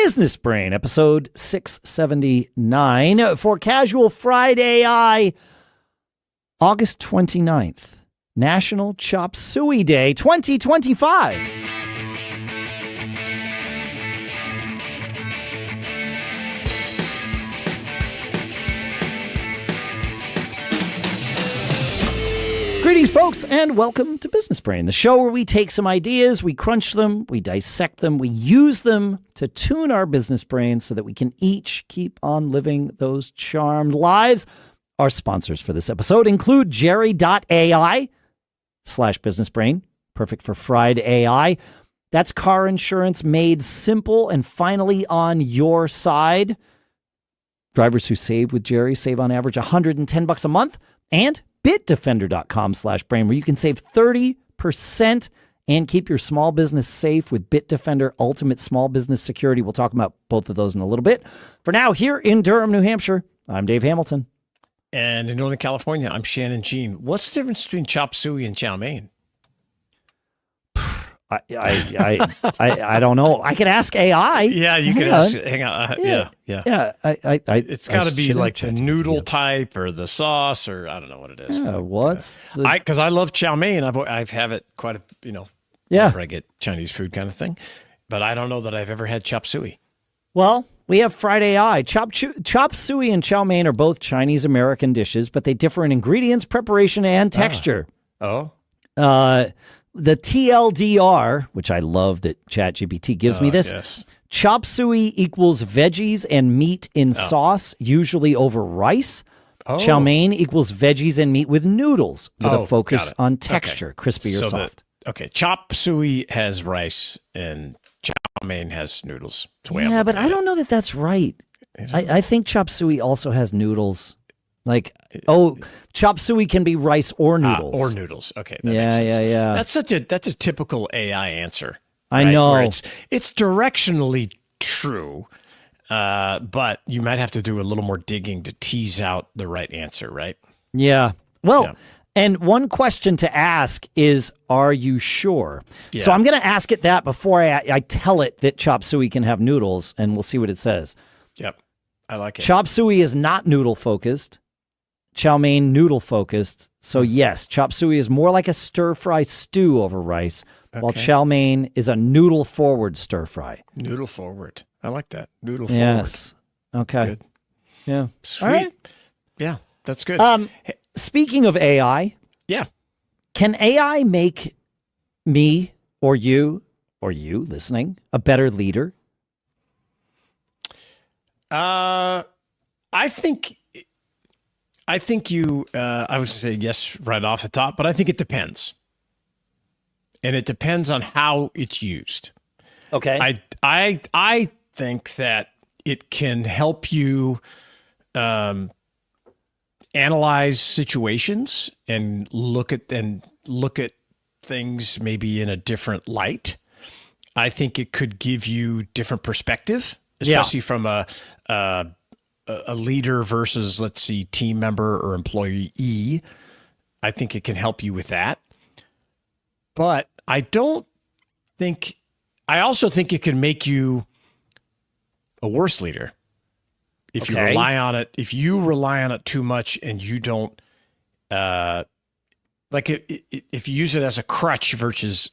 Business Brain, episode 679 for Casual FridAI, August 29th, National Chop Suey Day 2025. Greetings, folks, and welcome to Business Brain, the show where we take some ideas, we crunch them, we dissect them, we use them to tune our business brains so that we can each keep on living those charmed lives. Our sponsors for this episode include JERRY.ai/businessbrain, perfect for FridAI. That's car insurance made simple and finally on your side. Drivers who save with Jerry save on average $110 a month, and Bitdefender.com/brain, where you can save 30% and keep your small business safe with Bitdefender Ultimate Small Business Security. We'll talk about both of those in a little bit. For now, here in Durham, New Hampshire, I'm Dave Hamilton. And in Northern California, I'm Shannon Jean. What's the difference between chop suey and chow mein? I don't know. I could ask AI. Yeah, you can ask. Hang on. Yeah. It's got to be like the noodle type or the sauce or I don't know what it is. Yeah, because I love chow mein. I've had it quite a whenever I get Chinese food kind of thing, but I don't know that I've ever had chop suey. Well, we have FridAI. Chop suey and chow mein are both Chinese American dishes, but they differ in ingredients, preparation, and texture. The TLDR, which I love that ChatGPT gives me this. Yes. Chop suey equals veggies and meat in sauce, usually over rice. Chow mein equals veggies and meat with noodles, with a focus on texture, crispy or soft. Chop suey has rice and chow mein has noodles. Yeah, but I don't know that that's right. I think chop suey also has noodles. Chop suey can be rice or noodles. Or noodles. Okay. Yeah. That's a typical AI answer. I know. Where it's directionally true, but you might have to do a little more digging to tease out the right answer, right? Yeah. Well, and one question to ask is, are you sure? Yeah. So I'm going to ask it that before I tell it that chop suey can have noodles, and we'll see what it says. Yep. I like it. Chop suey is not noodle focused. Chow mein noodle focused. So yes, chop suey is more like a stir fry stew over rice, while chow mein is a noodle forward stir fry. Noodle forward. I like that. Noodle yes. forward. Okay. Good. Yeah. Sweet. All right. Yeah, that's good. Speaking of AI, can AI make me or you listening a better leader? I think you, I was going to say yes right off the top, but I think it depends. And it depends on how it's used. Okay. I think that it can help you analyze situations and look at things maybe in a different light. I think it could give you different perspective, especially from a leader versus, let's see, team member or employee. I think it can help you with that. But I also think it can make you a worse leader if you rely on it. If you rely on it too much and you don't, if you use it as a crutch versus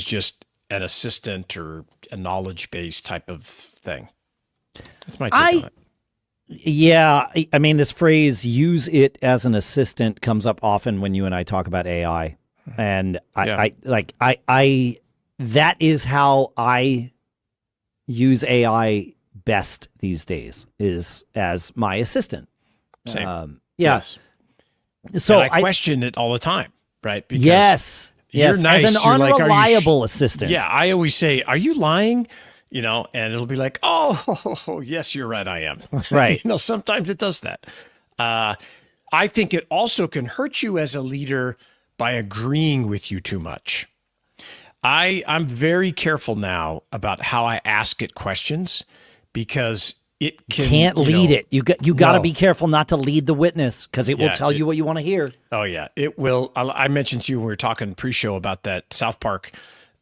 just an assistant or a knowledge-based type of thing. That's my take on it. Yeah, I mean, this phrase "use it as an assistant" comes up often when you and I talk about AI, and I that is how I use AI best these days, is as my assistant. Same. Yes. So I question it all the time, right? Because yes, nice, as an unreliable assistant. Yeah, I always say, "Are you lying?" And it'll be like, oh, yes, you're right, I am. Right. Sometimes it does that. I think it also can hurt you as a leader by agreeing with you too much. I'm very careful now about how I ask it questions because it can't lead it. You got to be careful not to lead the witness because it will tell you what you want to hear. Oh, yeah, it will. I mentioned to you when we were talking pre-show about that South Park,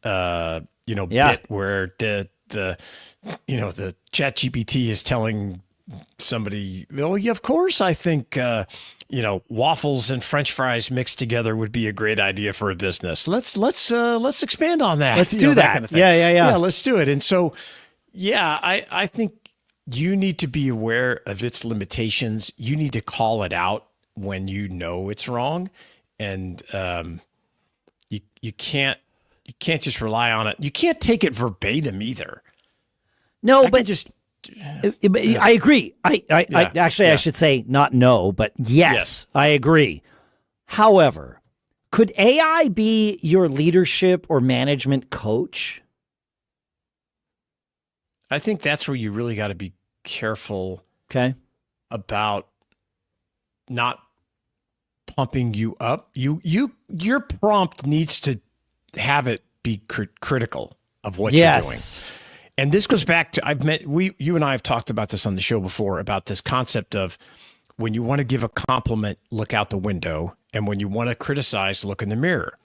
bit where the the ChatGPT is telling somebody, oh, yeah, of course, I think, waffles and French fries mixed together would be a great idea for a business. Let's expand on that. Let's do that. Kind of thing. Yeah. Let's do it. And so, I think you need to be aware of its limitations. You need to call it out when you know it's wrong, and you can't just rely on it. You can't take it verbatim either. No, I agree. I should say not no, but yes, I agree. However, could AI be your leadership or management coach? I think that's where you really got to be careful about not pumping you up. Your prompt needs to have it be critical of what you're doing. And this goes back to you and I have talked about this on the show before, about this concept of when you want to give a compliment, look out the window, and when you want to criticize, look in the mirror.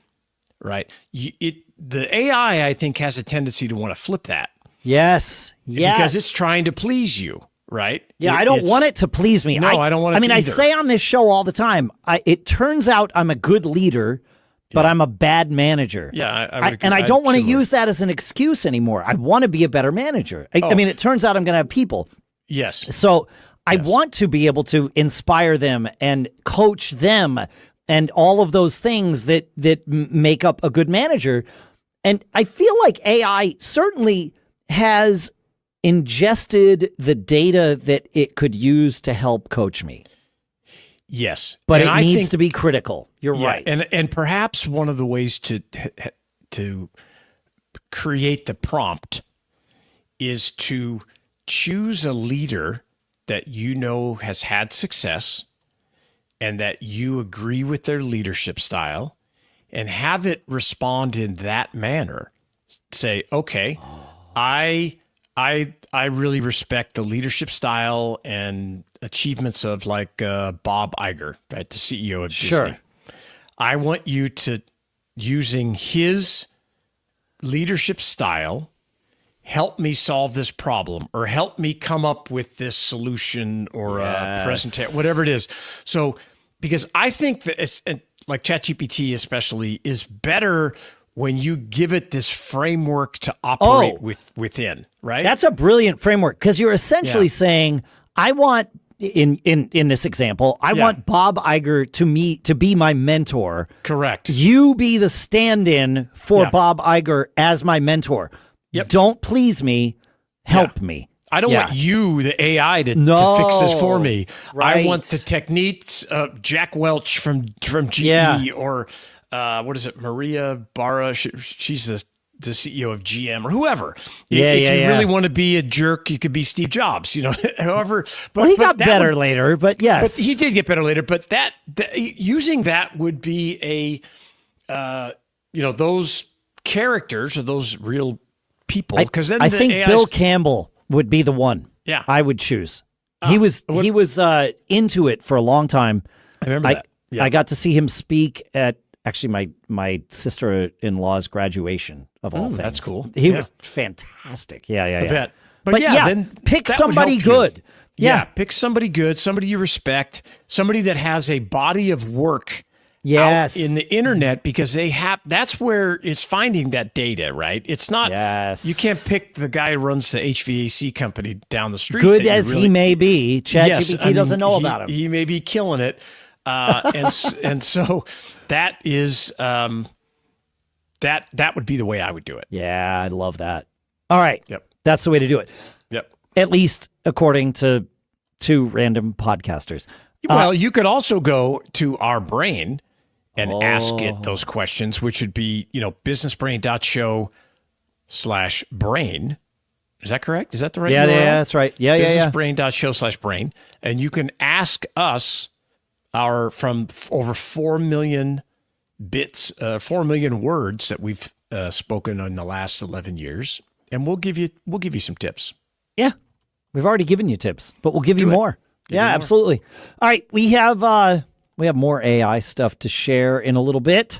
Right? The AI, I think, has a tendency to want to flip that. Yes. Because it's trying to please you, right? Yeah, I don't want it to please me. No, I don't want it to either. I say on this show all the time, it turns out I'm a good leader, but I'm a bad manager. Yeah, I don't want to use that as an excuse anymore. I want to be a better manager. I mean, it turns out I'm going to have people. Yes. So I want to be able to inspire them and coach them and all of those things that make up a good manager. And I feel like AI certainly has ingested the data that it could use to help coach me. Yes. But it needs to be critical. You're right. And perhaps one of the ways to create the prompt is to choose a leader that you know has had success and that you agree with their leadership style, and have it respond in that manner. Say, okay, I really respect the leadership style and achievements of Bob Iger, right, the CEO of Disney. I want you to, using his leadership style, help me solve this problem, or help me come up with this solution, or a presentation, whatever it is. So, because I think that it's like ChatGPT especially is better when you give it this framework to operate within, right? That's a brilliant framework, because you're essentially saying, I want, in this example, I want Bob Iger to be my mentor. Correct. You be the stand-in for Bob Iger as my mentor. Yep. Don't please me, help me. I don't want you, the AI, to fix this for me. Right. I want the techniques of Jack Welch from GE, or what is it, Maria Barra? She's the CEO of GM, or whoever. If you really want to be a jerk, you could be Steve Jobs. However, but he got better later. But yes, but he did get better later. But that using that would be those characters or those real people. Because then I think Bill Campbell would be the one. Yeah, I would choose. He was into it for a long time. I remember that. Yeah. I got to see him speak at actually my sister-in-law's graduation of all things. That's cool. He was fantastic. Yeah. I bet. But then pick somebody good. Yeah, pick somebody good, somebody you respect, somebody that has a body of work out in the internet, because that's where it's finding that data, right? It's not, you can't pick the guy who runs the HVAC company down the street. Good as he may be, ChatGPT doesn't know about him. He may be killing it. And so that is, that would be the way I would do it. Yeah, I love that. All right. Yep. That's the way to do it. Yep. At least according to two random podcasters. Well, you could also go to our brain and ask it those questions, which would be, businessbrain.show/brain. Is that correct? Is that the right URL? Yeah, that's right. Yeah. Businessbrain.show/brain. And you can ask us from over 4 million bits, 4 million words that we've spoken in the last 11 years. And we'll give you some tips. Yeah. We've already given you tips, but we'll give you more. Absolutely. All right. We have more AI stuff to share in a little bit.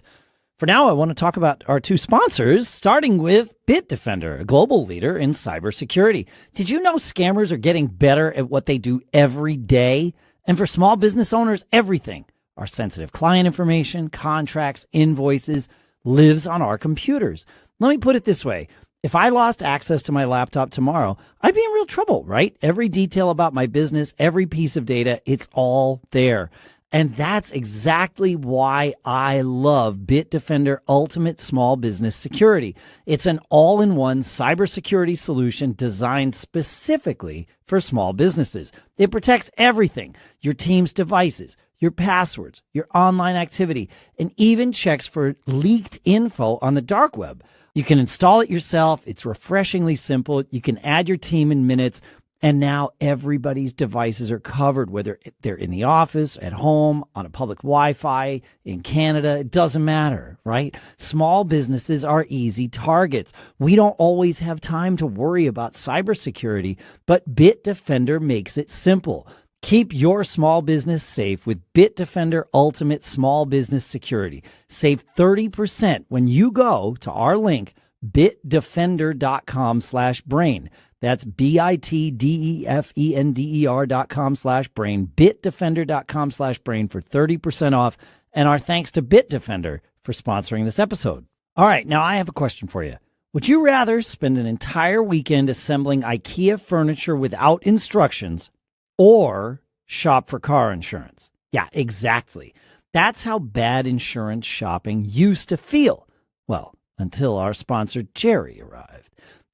For now, I want to talk about our two sponsors, starting with Bitdefender, a global leader in cybersecurity. Did you know scammers are getting better at what they do every day? And for small business owners, everything, our sensitive client information, contracts, invoices, lives on our computers. Let me put it this way. If I lost access to my laptop tomorrow, I'd be in real trouble, right? Every detail about my business, every piece of data, it's all there. And that's exactly why I love Bitdefender Ultimate Small Business Security. It's an all-in-one cybersecurity solution designed specifically for small businesses. It protects everything, your team's devices, your passwords, your online activity, and even checks for leaked info on the dark web. You can install it yourself. It's refreshingly simple. You can add your team in minutes. And now everybody's devices are covered, whether they're in the office, at home, on a public Wi-Fi, in Canada. It doesn't matter, right? Small businesses are easy targets. We don't always have time to worry about cybersecurity, but Bitdefender makes it simple. Keep your small business safe with Bitdefender Ultimate Small Business Security. Save 30% when you go to our link, bitdefender.com/brain. That's bitdefender.com/brain, bitdefender.com/brain for 30% off. And our thanks to Bitdefender for sponsoring this episode. All right, now I have a question for you. Would you rather spend an entire weekend assembling IKEA furniture without instructions or shop for car insurance? Yeah, exactly. That's how bad insurance shopping used to feel. Well, until our sponsor Jerry arrived.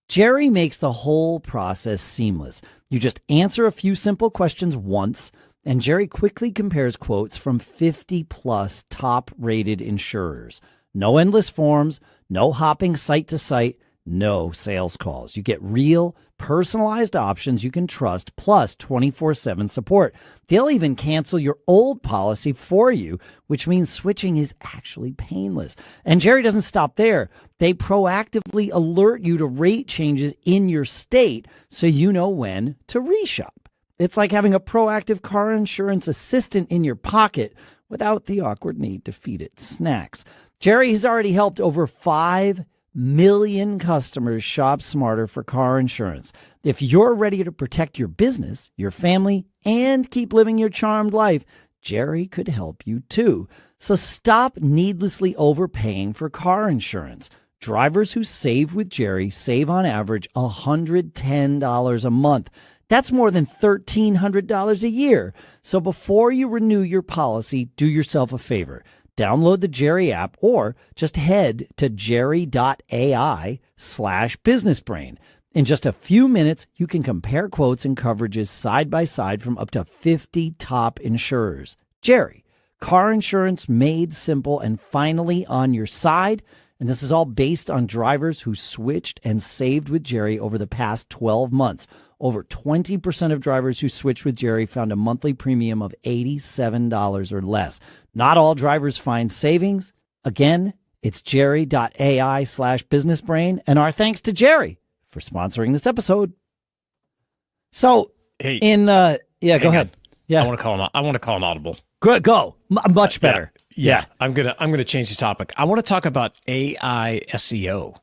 Jerry makes the whole process seamless. You just answer a few simple questions once, and Jerry quickly compares quotes from 50 plus top-rated insurers. No endless forms, no hopping site to site, no sales calls. You get real, personalized options you can trust, plus 24/7 support. They'll even cancel your old policy for you, which means switching is actually painless. And Jerry doesn't stop there. They proactively alert you to rate changes in your state so you know when to reshop. It's like having a proactive car insurance assistant in your pocket without the awkward need to feed it snacks. Jerry has already helped over 5 million customers shop smarter for car insurance. If you're ready to protect your business, your family, and keep living your charmed life, Jerry could help you too. So stop needlessly overpaying for car insurance. Drivers who save with Jerry save on average $110 a month. That's more than $1,300 a year. So before you renew your policy, do yourself a favor. Download the Jerry app or just head to JERRY.ai/BusinessBrain. In just a few minutes, you can compare quotes and coverages side by side from up to 50 top insurers. Jerry, car insurance made simple and finally on your side. And this is all based on drivers who switched and saved with Jerry over the past 12 months. Over 20% of drivers who switched with Jerry found a monthly premium of $87 or less. Not all drivers find savings. Again, it's jerry.ai/businessbrain. And our thanks to Jerry for sponsoring this episode. So, hey, go ahead. Yeah, I want to call an audible. Good, go. Much better. Yeah. I'm gonna change the topic. I want to talk about AI SEO.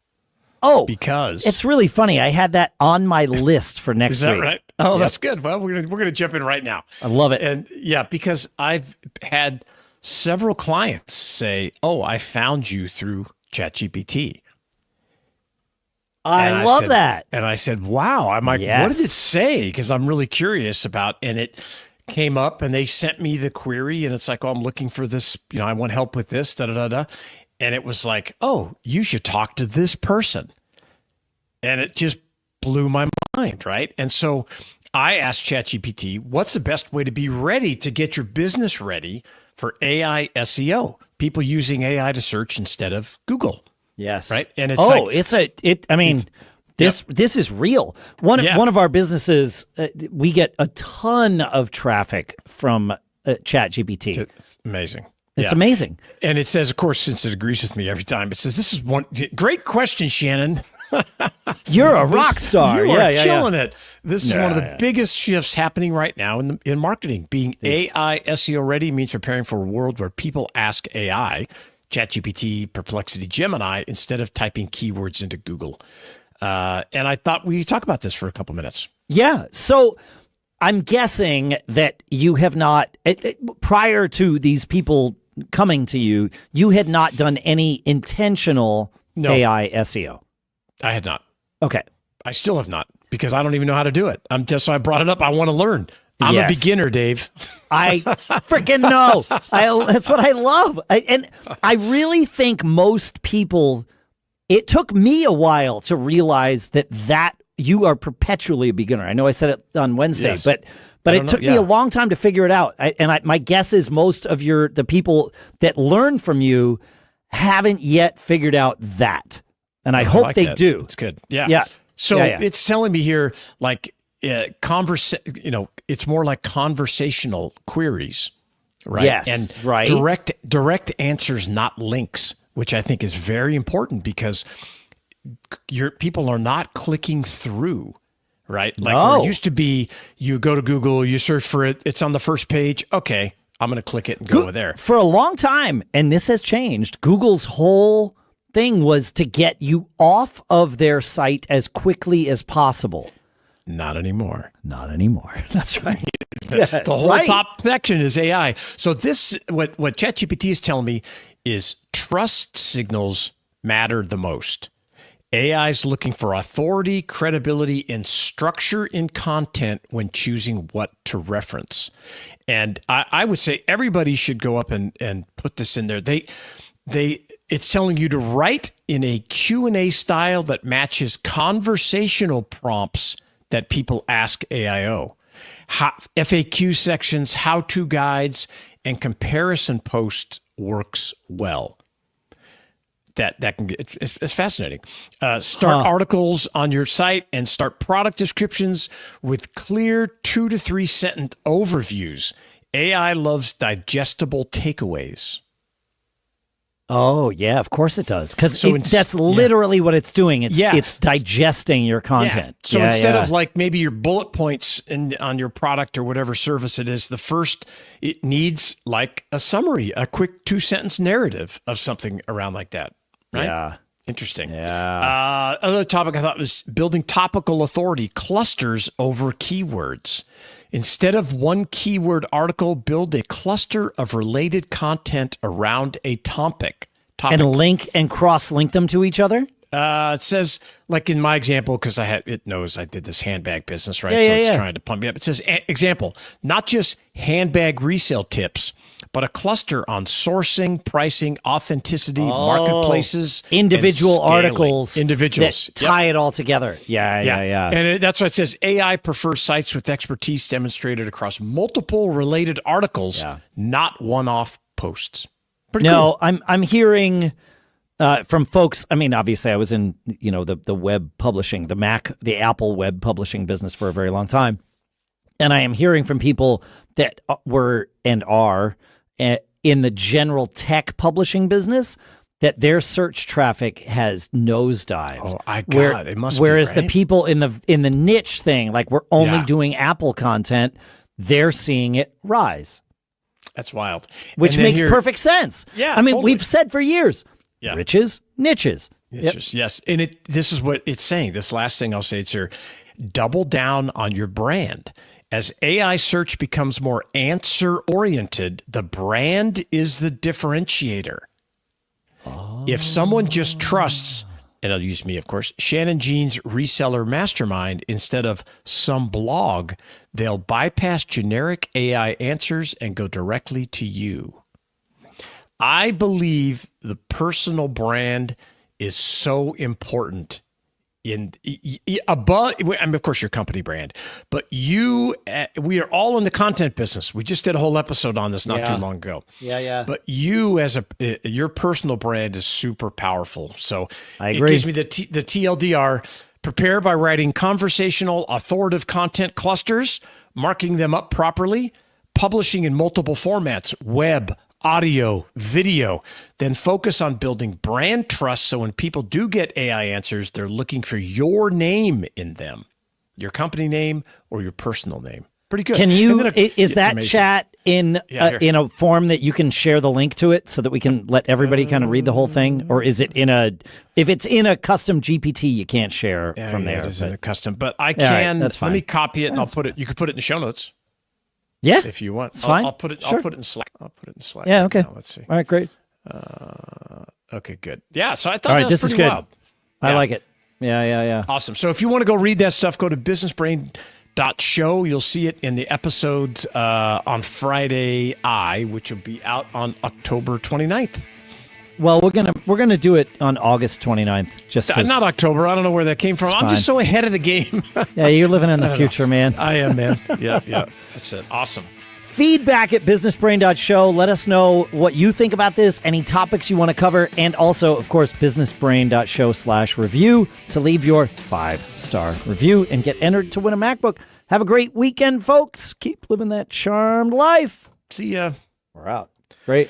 Oh, because it's really funny. I had that on my list for next is that week. Right? Oh, that's good. Well, we're gonna jump in right now. I love it. And yeah, because I've had several clients say, "Oh, I found you through ChatGPT." I love that. And I said, "Wow!" I'm like, yes. "What did it say?" Because I'm really curious about. And it came up, and they sent me the query, and it's like, "Oh, I'm looking for this. I want help with this." Da da da da. And it was like, "Oh, you should talk to this person," and it just blew my mind, right? And so I asked ChatGPT, "What's the best way to be ready to get your business ready for AI SEO? People using AI to search instead of Google." Yes. Right. And it's this is real. One of our businesses, we get a ton of traffic from ChatGPT. It's amazing. It's amazing. And it says, of course, since it agrees with me every time, it says, "This is one great question, Shannon." You're a rock star. You are killing it. This is one of the biggest shifts happening right now in marketing. Being AI SEO ready means preparing for a world where people ask AI ChatGPT, Perplexity, Gemini, instead of typing keywords into Google. And I thought we talk about this for a couple minutes. Yeah. So I'm guessing that you have not, prior to these people coming to you, you had not done any intentional AI SEO. I had not. Okay. I still have not, because I don't even know how to do it. So I brought it up. I want to learn. I'm a beginner, Dave. I freaking know. That's what I love. And I really think most people, it took me a while to realize that you are perpetually a beginner. I know I said it on Wednesday, but it took me a long time to figure it out. My guess is most of the people that learn from you haven't yet figured out that. And I hope they do. It's good. Yeah. Yeah. So it's telling me here, like, it's more like conversational queries, right? Yes, and right. direct answers, not links, which I think is very important, because your people are not clicking through, right? Like where it used to be, you go to Google, you search for it, it's on the first page. Okay, I'm going to click it and go over there. For a long time, and this has changed, Google's whole thing was to get you off of their site as quickly as possible. Not anymore. Not anymore. That's right. The whole top section is AI. So this, what ChatGPT is telling me is trust signals matter the most. AI is looking for authority, credibility, and structure in content when choosing what to reference. And I would say everybody should go up and put this in there. It's telling you to write in a Q&A style that matches conversational prompts that people ask AIO. FAQ sections, how-to guides, and comparison posts works well. That can get, it's fascinating. Start articles on your site and start product descriptions with clear 2 to 3 sentence overviews. AI loves digestible takeaways. Oh, yeah, of course it does. Because that's literally what it's doing. It's digesting your content. Yeah. So instead of like maybe your bullet points on your product or whatever service it is, it needs like a summary, a quick 2-sentence narrative of something around like that. Right? Yeah. Interesting. Yeah. Another topic I thought was building topical authority, clusters over keywords. Instead of one keyword article, build a cluster of related content around a topic. And link and cross-link them to each other? It says, like in my example, because it knows I did this handbag business, right? It's trying to pump me up. It says, example, not just handbag resale tips, but a cluster on sourcing, pricing, authenticity, marketplaces, individual articles, that tie it all together. Yeah. And that's why it says AI prefers sites with expertise demonstrated across multiple related articles, not one-off posts. Pretty cool. I'm hearing from folks. I mean, obviously, I was in the web publishing, the Apple web publishing business for a very long time, and I am hearing from people that were and are in the general tech publishing business that their search traffic has nosedived. Oh, it must be, whereas right? the people in the niche thing, like we're only doing Apple content, they're seeing it rise. That's wild. Which makes perfect sense. Yeah, I mean, totally. we've said for years, riches, niches. Yes. And this is what it's saying. This last thing I'll say, it's here, double down on your brand. As AI search becomes more answer-oriented, the brand is the differentiator. Oh. If someone just trusts, and I'll use me, of course, Shannon Jean's reseller mastermind instead of some blog, they'll bypass generic AI answers and go directly to you. I believe the personal brand is so important above, I mean, of course, your company brand, but we are all in the content business. We just did a whole episode on this not too long ago. Yeah. But you your personal brand is super powerful. So I agree. It gives me the TLDR. Prepare by writing conversational, authoritative content clusters, marking them up properly, publishing in multiple formats, web, audio, video, then focus on building brand trust so when people do get AI answers, they're looking for your name in them, your company name or your personal name. pretty good. Can you, is it's that amazing. chat in in a form that you can share the link to it so that we can let everybody kind of read the whole thing? Or is it if it's in a custom GPT, you can't share from there? It is in a custom, but I right, can, that's fine. let me copy it and I'll put it, you could put it in the show notes. Yeah. If you want. It's fine. I'll put it in Slack. Yeah, okay. Now. Let's see. All right, great. Okay, good. Yeah, so I thought All right, that was this is pretty good. wild. I Yeah. like it. Yeah. Awesome. So if you want to go read that stuff, go to BusinessBrain.show. You'll see it in the episodes on FridAI, which will be out on October 29th. Well, we're gonna do it on August 29th. Just 'cause, Not October. I don't know where that came from. It's I'm just so ahead of the game. yeah, you're living in the future, man. I am, man. Yeah. That's it. Awesome. Feedback at businessbrain.show. Let us know what you think about this, any topics you want to cover, and also, of course, businessbrain.show/review to leave your 5-star review and get entered to win a MacBook. Have a great weekend, folks. Keep living that charmed life. See ya. We're out. Great.